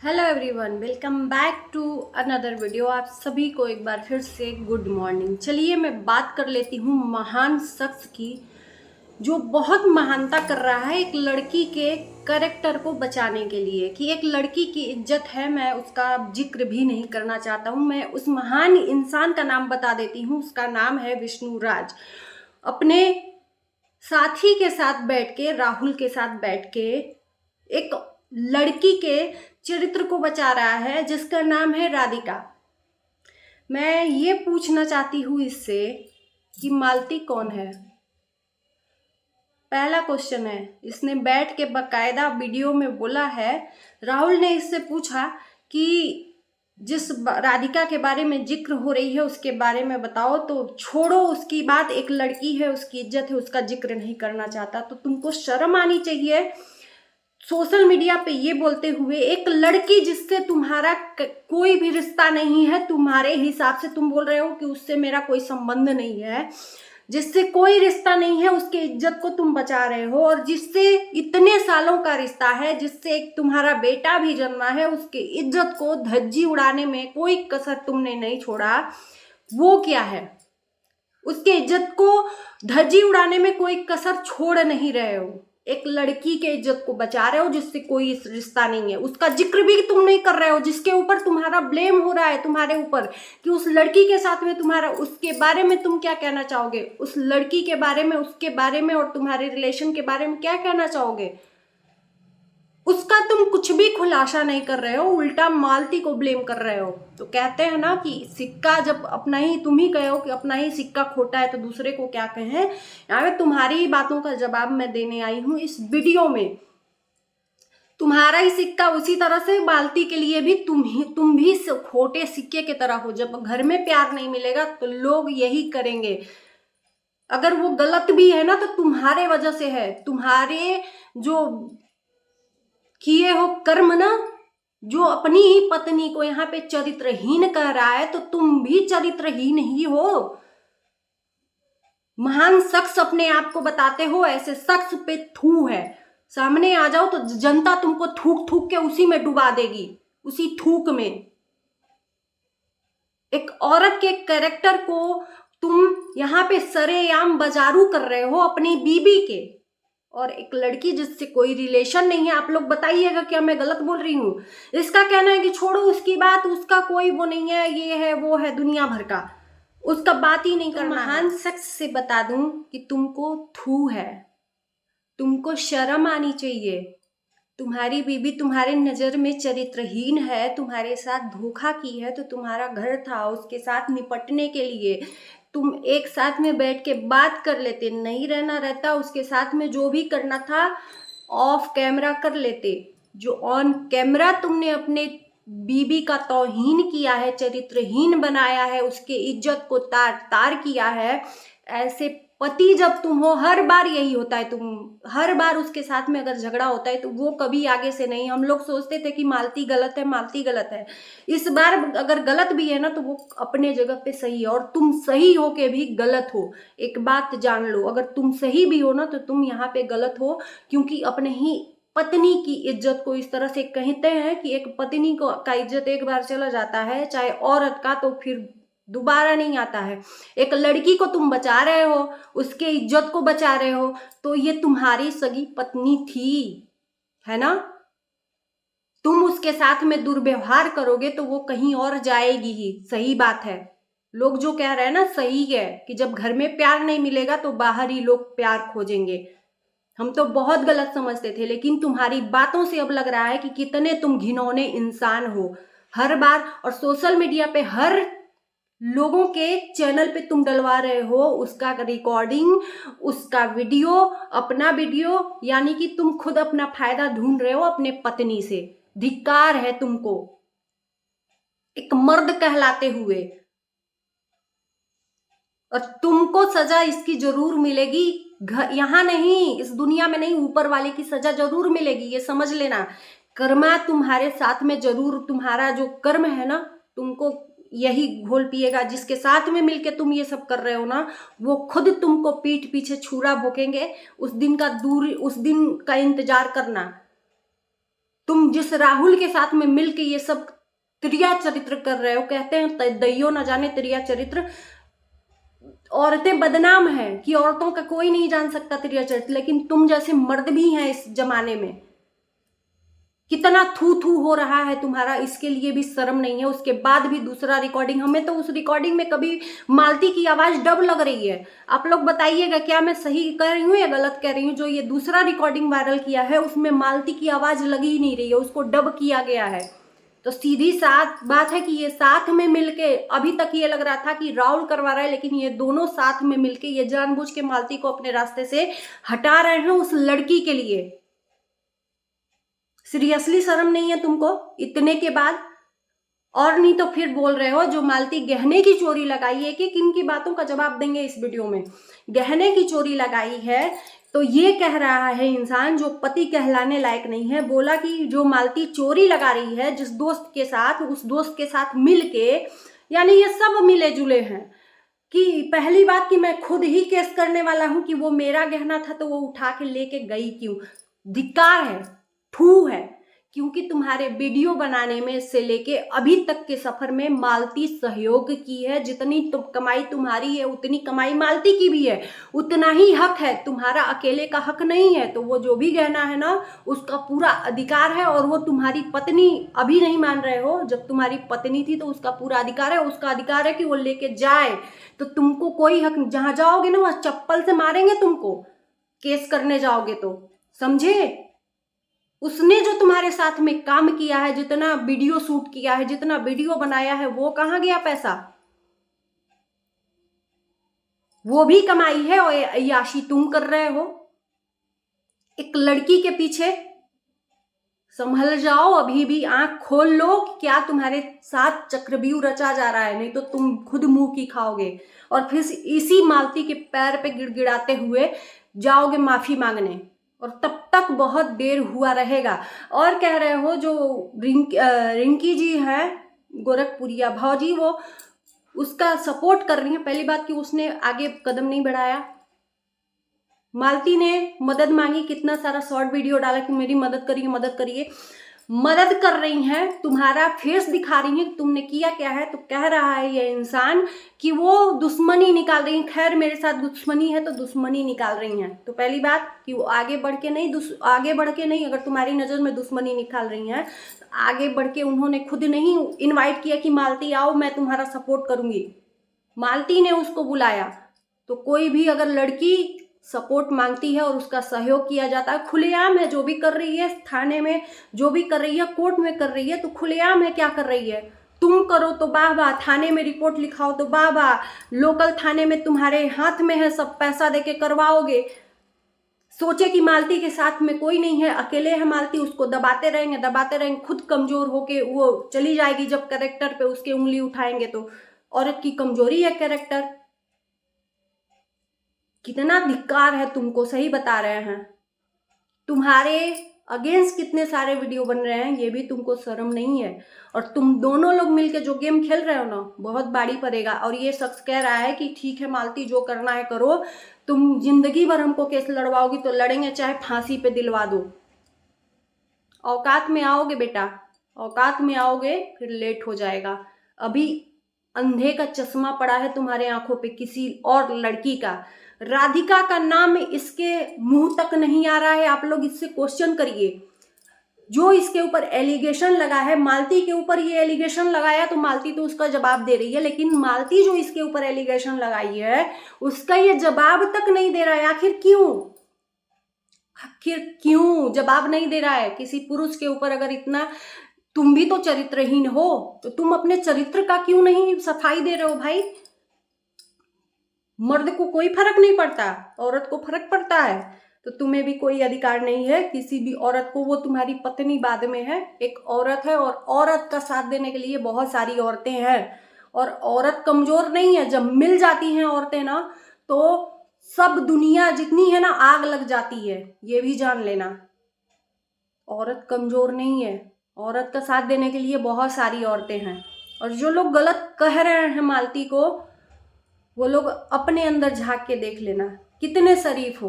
Hello everyone, welcome back to another video. आप सभी को एक बार फिर से गुड मॉर्निंग। चलिए मैं बात कर लेती हूँ महान शख्स की जो बहुत महानता कर रहा है एक लड़की के कैरेक्टर को बचाने के लिए। कि एक लड़की की इज्जत है, मैं उसका जिक्र भी नहीं करना चाहता हूँ। मैं उस महान इंसान का नाम बता देती हूँ, उसका नाम है विष्णु राज। अपने साथी के साथ बैठ के, राहुल के साथ बैठ के एक लड़की के चरित्र को बचा रहा है जिसका नाम है राधिका। मैं ये पूछना चाहती हूँ इससे कि मालती कौन है। पहला क्वेश्चन है, इसने बैठ के बकायदा वीडियो में बोला है। राहुल ने इससे पूछा कि जिस राधिका के बारे में जिक्र हो रही है उसके बारे में बताओ, तो छोड़ो उसकी बात, एक लड़की है, उसकी इज्जत है, उसका जिक्र नहीं करना चाहता। तो तुमको शर्म आनी चाहिए सोशल मीडिया पे ये बोलते हुए। एक लड़की जिससे तुम्हारा कोई भी रिश्ता नहीं है, तुम्हारे हिसाब से तुम बोल रहे हो कि उससे मेरा कोई संबंध नहीं है, जिससे कोई रिश्ता नहीं है उसकी इज्जत को तुम बचा रहे हो। और जिससे इतने सालों का रिश्ता है, जिससे एक तुम्हारा बेटा भी जन्मा है, उसकी इज्जत को धज्जी उड़ाने में कोई कसर तुमने नहीं छोड़ा। वो क्या है? उसकी इज्जत को धज्जी उड़ाने में कोई कसर छोड़ नहीं रहे हो। एक लड़की के इज्जत को बचा रहे हो जिससे कोई रिश्ता नहीं है, उसका जिक्र भी तुम नहीं कर रहे हो, जिसके ऊपर तुम्हारा ब्लेम हो रहा है तुम्हारे ऊपर कि उस लड़की के साथ में तुम्हारा, उसके बारे में तुम क्या कहना चाहोगे? उस लड़की के बारे में, उसके बारे में और तुम्हारे रिलेशन के बारे में क्या कहना चाहोगे? उसका तुम कुछ भी खुलासा नहीं कर रहे हो, उल्टा मालती को ब्लेम कर रहे हो। तो कहते हैं ना कि सिक्का जब अपना ही, तुम ही कहो कि अपना ही सिक्का खोटा है तो दूसरे को क्या कहें। यहाँ पे तुम्हारी ही बातों का जवाब मैं देने आई हूँ इस वीडियो में। तुम्हारा ही सिक्का उसी तरह से मालती के लिए भी तुम भी खोटे सिक्के की तरह हो। जब घर में प्यार नहीं मिलेगा तो लोग यही करेंगे। अगर वो गलत भी है ना तो तुम्हारे वजह से है, तुम्हारे जो किए हो कर्म ना। जो अपनी ही पत्नी को यहाँ पे चरित्रहीन कह रहा है तो तुम भी चरित्रहीन ही हो। महान शख्स अपने आप को बताते हो, ऐसे शख्स पे थू है। सामने आ जाओ तो जनता तुमको थूक थूक के उसी में डुबा देगी, उसी थूक में। एक औरत के कैरेक्टर को तुम यहाँ पे सरेआम बाजारू कर रहे हो अपनी बीबी के। और एक लड़की जिससे कोई रिलेशन नहीं है, आप लोग बताइएगा क्या मैं गलत बोल रही हूँ? इसका कहना है कि छोड़ो उसकी बात, उसका कोई वो नहीं है, ये है वो है, दुनिया भर का, उसका बात ही नहीं करना। महान शख्स से बता दूं कि तुमको थू है, तुमको शर्म आनी चाहिए। तुम्हारी बीबी तुम्हारे नजर में चरित्रहीन है, तुम्हारे साथ धोखा की है, तो तुम्हारा घर था उसके साथ निपटने के लिए तुम एक साथ में बैठ के बात कर लेते, नहीं रहना रहता उसके साथ में, जो भी करना था ऑफ कैमरा कर लेते। जो ऑन कैमरा तुमने अपने बीबी का तौहीन किया है, चरित्रहीन बनाया है, उसके इज्जत को तार तार किया है। ऐसे पति जब तुम हो, हर बार यही होता है, तुम हर बार उसके साथ में अगर झगड़ा होता है तो वो कभी आगे से नहीं। हम लोग सोचते थे कि मालती गलत है, मालती गलत है। इस बार अगर गलत भी है ना तो वो अपने जगह पे सही है, और तुम सही हो के भी गलत हो। एक बात जान लो, अगर तुम सही भी हो ना तो तुम यहाँ पे गलत हो, क्योंकि अपने ही पत्नी की इज्जत को इस तरह से कहते हैं कि एक पत्नी को का इज्जत एक बार चला जाता है, चाहे औरत का, तो फिर दोबारा नहीं आता है। एक लड़की को तुम बचा रहे हो, उसके इज्जत को बचा रहे हो, तो ये तुम्हारी सगी पत्नी थी, है ना? तुम उसके साथ में दुर्व्यवहार करोगे तो वो कहीं और जाएगी ही। सही बात है, लोग जो कह रहे हैं ना सही है कि जब घर में प्यार नहीं मिलेगा तो बाहर ही लोग प्यार खोजेंगे। हम तो बहुत गलत समझते थे, लेकिन तुम्हारी बातों से अब लग रहा है कि कितने तुम घिनौने इंसान हो। हर बार और सोशल मीडिया पे हर लोगों के चैनल पे तुम डलवा रहे हो उसका रिकॉर्डिंग, उसका वीडियो, अपना वीडियो, यानी कि तुम खुद अपना फायदा ढूंढ रहे हो अपने पत्नी से। धिक्कार है तुमको, एक मर्द कहलाते हुए। और तुमको सजा इसकी जरूर मिलेगी, यहाँ नहीं, इस दुनिया में नहीं, ऊपर वाले की सजा जरूर मिलेगी, ये समझ लेना। कर्मा तुम्हारे साथ में जरूर, तुम्हारा जो कर्म है ना, तुमको यही घोल पिएगा। जिसके साथ में मिलके तुम ये सब कर रहे हो ना, वो खुद तुमको पीठ पीछे छुरा भोंकेंगे। उस दिन का इंतजार करना। तुम जिस राहुल के साथ में मिलके ये सब त्रिया चरित्र कर रहे हो, कहते हैं दैयो न जाने त्रिया चरित्र, औरतें बदनाम है कि औरतों का कोई नहीं जान सकता त्रिया चरित्र, लेकिन तुम जैसे मर्द भी हैं इस जमाने में। कितना थू थू हो रहा है तुम्हारा, इसके लिए भी शर्म नहीं है। उसके बाद भी दूसरा रिकॉर्डिंग, हमें तो उस रिकॉर्डिंग में कभी मालती की आवाज डब लग रही है। आप लोग बताइएगा क्या मैं सही कह रही हूँ या गलत कह रही हूँ। जो ये दूसरा रिकॉर्डिंग वायरल किया है उसमें मालती की आवाज लगी ही नहीं रही है, उसको डब किया गया है। तो सीधी साथ बात है कि ये साथ में मिलके, अभी तक ये लग रहा था कि राहुल करवा रहा है, लेकिन ये दोनों साथ में मिलके ये जानबूझ के मालती को अपने रास्ते से हटा रहे हैं उस लड़की के लिए। सीरियसली शर्म नहीं है तुमको इतने के बाद? और नहीं तो फिर बोल रहे हो जो मालती गहने की चोरी लगाई है, कि किन की बातों का जवाब देंगे इस वीडियो में। गहने की चोरी लगाई है तो ये कह रहा है इंसान जो पति कहलाने लायक नहीं है, बोला कि जो मालती चोरी लगा रही है जिस दोस्त के साथ, उस दोस्त के साथ मिलके, यानी ये सब मिले जुले हैं। कि पहली बात कि मैं खुद ही केस करने वाला हूं कि वो मेरा गहना था तो वो उठा के लेके गई क्यों। धिक्कार है, ठू है, क्योंकि तुम्हारे वीडियो बनाने में से लेके अभी तक के सफर में मालती सहयोग की है। जितनी कमाई तुम्हारी है उतनी कमाई मालती की भी है, उतना ही हक है, तुम्हारा अकेले का हक नहीं है। तो वो जो भी गहना है ना उसका पूरा अधिकार है, और वो तुम्हारी पत्नी, अभी नहीं मान रहे हो, जब तुम्हारी पत्नी थी तो उसका पूरा अधिकार है। उसका अधिकार है कि वो लेके जाए, तो तुमको कोई हक, जहां जाओगे ना वहां चप्पल से मारेंगे तुमको, केस करने जाओगे तो, समझे। उसने जो तुम्हारे साथ में काम किया है, जितना वीडियो शूट किया है, जितना वीडियो बनाया है, वो कहां गया पैसा? वो भी कमाई है और अय्याशी तुम कर रहे हो एक लड़की के पीछे। संभल जाओ, अभी भी आंख खोल लो कि क्या तुम्हारे साथ चक्रव्यूह रचा जा रहा है, नहीं तो तुम खुद मुंह की खाओगे और फिर इसी मालती के पैर पे गिड़गिड़ाते हुए जाओगे माफी मांगने, और तब तक बहुत देर हुआ रहेगा। और कह रहे हो जो रिंकी जी है गोरखपुरिया भौजी, वो उसका सपोर्ट कर रही है। पहली बात कि उसने आगे कदम नहीं बढ़ाया। मालती ने मदद मांगी, कितना सारा शॉर्ट वीडियो डाला कि मेरी मदद करिए मदद करिए। मदद कर रही हैं, तुम्हारा फेस दिखा रही हैं कि तुमने किया क्या है। तो कह रहा है ये इंसान कि वो दुश्मनी निकाल रही है। खैर मेरे साथ दुश्मनी है तो दुश्मनी निकाल रही हैं। तो पहली बात कि वो आगे बढ़ के नहीं, अगर तुम्हारी नज़र में दुश्मनी निकाल रही हैं तो आगे बढ़ के उन्होंने खुद नहीं इन्वाइट किया कि मालती आओ मैं तुम्हारा सपोर्ट करूंगी। मालती ने उसको बुलाया। तो कोई भी अगर लड़की सपोर्ट मांगती है और उसका सहयोग किया जाता है, खुलेआम है, जो भी कर रही है थाने में, जो भी कर रही है कोर्ट में कर रही है, तो खुलेआम है क्या कर रही है। तुम करो तो वाह वाह, थाने में रिपोर्ट लिखाओ तो वाह वाह, लोकल थाने में तुम्हारे हाथ में है, सब पैसा देके करवाओगे। सोचे कि मालती के साथ में कोई नहीं है, अकेले है मालती, उसको दबाते रहेंगे, खुद कमजोर होके वो चली जाएगी। जब कैरेक्टर पे उसके उंगली उठाएंगे तो औरत की कमजोरी है कैरेक्टर। कितना धिक्कार है तुमको, सही बता रहे हैं। तुम्हारे अगेंस्ट कितने सारे वीडियो बन रहे हैं, ये भी तुमको शर्म नहीं है। और तुम दोनों लोग मिलके जो गेम खेल रहे हो ना, बहुत बाड़ी पड़ेगा। और ये शख्स कह रहा है कि ठीक है मालती जो करना है करो, तुम जिंदगी भर हमको केस लड़वाओगी तो लड़ेंगे, चाहे फांसी पे दिलवा दो। औकात में आओगे बेटा, औकात में आओगे फिर लेट हो जाएगा। अभी अंधे का चश्मा पड़ा है तुम्हारे आंखों पे किसी और लड़की का। राधिका का नाम इसके मुंह तक नहीं आ रहा है। आप लोग इससे क्वेश्चन करिए। जो इसके ऊपर एलिगेशन लगा है, मालती के ऊपर ये एलिगेशन लगाया तो मालती तो उसका जवाब दे रही है, लेकिन मालती जो इसके ऊपर एलिगेशन लगाई है उसका ये जवाब तक नहीं दे रहा है। आखिर क्यों जवाब नहीं दे रहा है? किसी पुरुष के ऊपर अगर इतना, तुम भी तो चरित्रहीन हो, तो तुम अपने चरित्र का क्यों नहीं सफाई दे रहे हो भाई? मर्द को कोई फर्क नहीं पड़ता, औरत को फर्क पड़ता है। तो तुम्हें भी कोई अधिकार नहीं है किसी भी औरत को, वो तुम्हारी पत्नी बाद में है, एक औरत है। और औरत का साथ देने के लिए बहुत सारी औरतें हैं, और औरत कमजोर नहीं है। जब मिल जाती हैं औरतें ना, तो सब दुनिया जितनी है ना आग लग जाती है, ये भी जान लेना। औरत कमजोर नहीं है, औरत का साथ देने के लिए बहुत सारी औरतें हैं। और जो लोग गलत कह रहे हैं मालती को, वो लोग अपने अंदर झांक के देख लेना कितने शरीफ हो।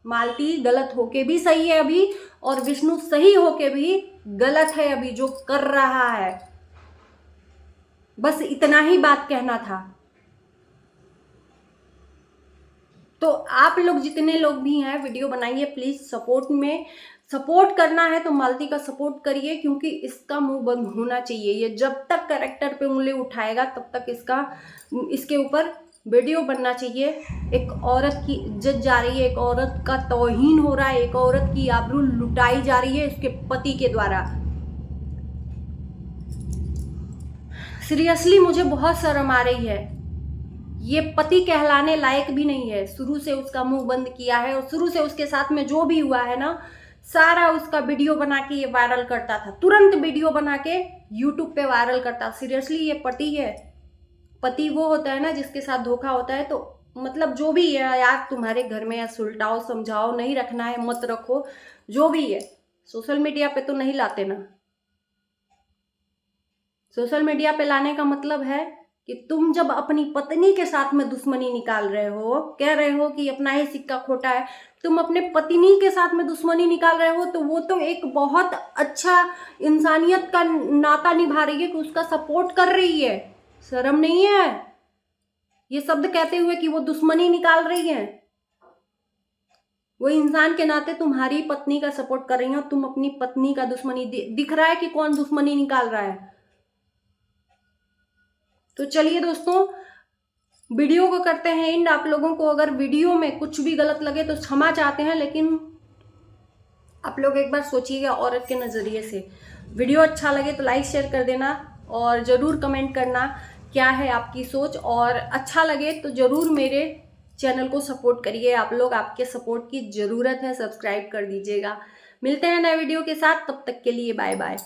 मालती गलत होके भी सही है अभी, और विष्णु सही होके भी गलत है अभी जो कर रहा है। बस इतना ही बात कहना था। तो आप लोग जितने लोग भी हैं वीडियो बनाइए प्लीज, सपोर्ट करना है तो मालती का सपोर्ट करिए, क्योंकि इसका मुंह बंद होना चाहिए। ये जब तक कैरेक्टर पे उंगली उठाएगा तब तक इसके ऊपर वीडियो बनना चाहिए। एक औरत की इज्जत जा रही है, एक औरत का तौहीन हो रहा है, एक औरत की आबरू लुटाई जा रही है उसके पति के द्वारा। सीरियसली मुझे बहुत शर्म आ रही है। ये पति कहलाने लायक भी नहीं है। शुरू से उसका मुंह बंद किया है और शुरू से उसके साथ में जो भी हुआ है ना, सारा उसका वीडियो बना के ये वायरल करता था, तुरंत वीडियो बना के यूट्यूब पे वायरल करता। सीरियसली ये पति है? पति वो होता है ना जिसके साथ धोखा होता है। तो मतलब जो भी है यार, तुम्हारे घर में या सुलटाओ समझाओ, नहीं रखना है मत रखो, जो भी है सोशल मीडिया पे तो नहीं लाते ना। सोशल मीडिया पे लाने का मतलब है कि तुम जब अपनी पत्नी के साथ में दुश्मनी निकाल रहे हो, कह रहे हो कि अपना ही सिक्का खोटा है, तुम अपने पत्नी के साथ में दुश्मनी निकाल रहे हो, तो वो तो एक बहुत अच्छा इंसानियत का नाता निभा रही है कि उसका सपोर्ट कर रही है। शर्म नहीं है ये शब्द कहते हुए कि वो दुश्मनी निकाल रही है? वो इंसान के नाते तुम्हारी पत्नी का सपोर्ट कर रही है और तुम अपनी पत्नी का दुश्मनी दिख रहा है कि कौन दुश्मनी निकाल रहा है। तो चलिए दोस्तों, वीडियो को करते हैं एंड। आप लोगों को अगर वीडियो में कुछ भी गलत लगे तो क्षमा चाहते हैं, लेकिन आप लोग एक बार सोचिएगा औरत के नज़रिए से। वीडियो अच्छा लगे तो लाइक शेयर कर देना और ज़रूर कमेंट करना क्या है आपकी सोच, और अच्छा लगे तो ज़रूर मेरे चैनल को सपोर्ट करिए। आप लोग, आपके सपोर्ट की ज़रूरत है, सब्सक्राइब कर दीजिएगा। मिलते हैं नए वीडियो के साथ, तब तक के लिए बाय बाय।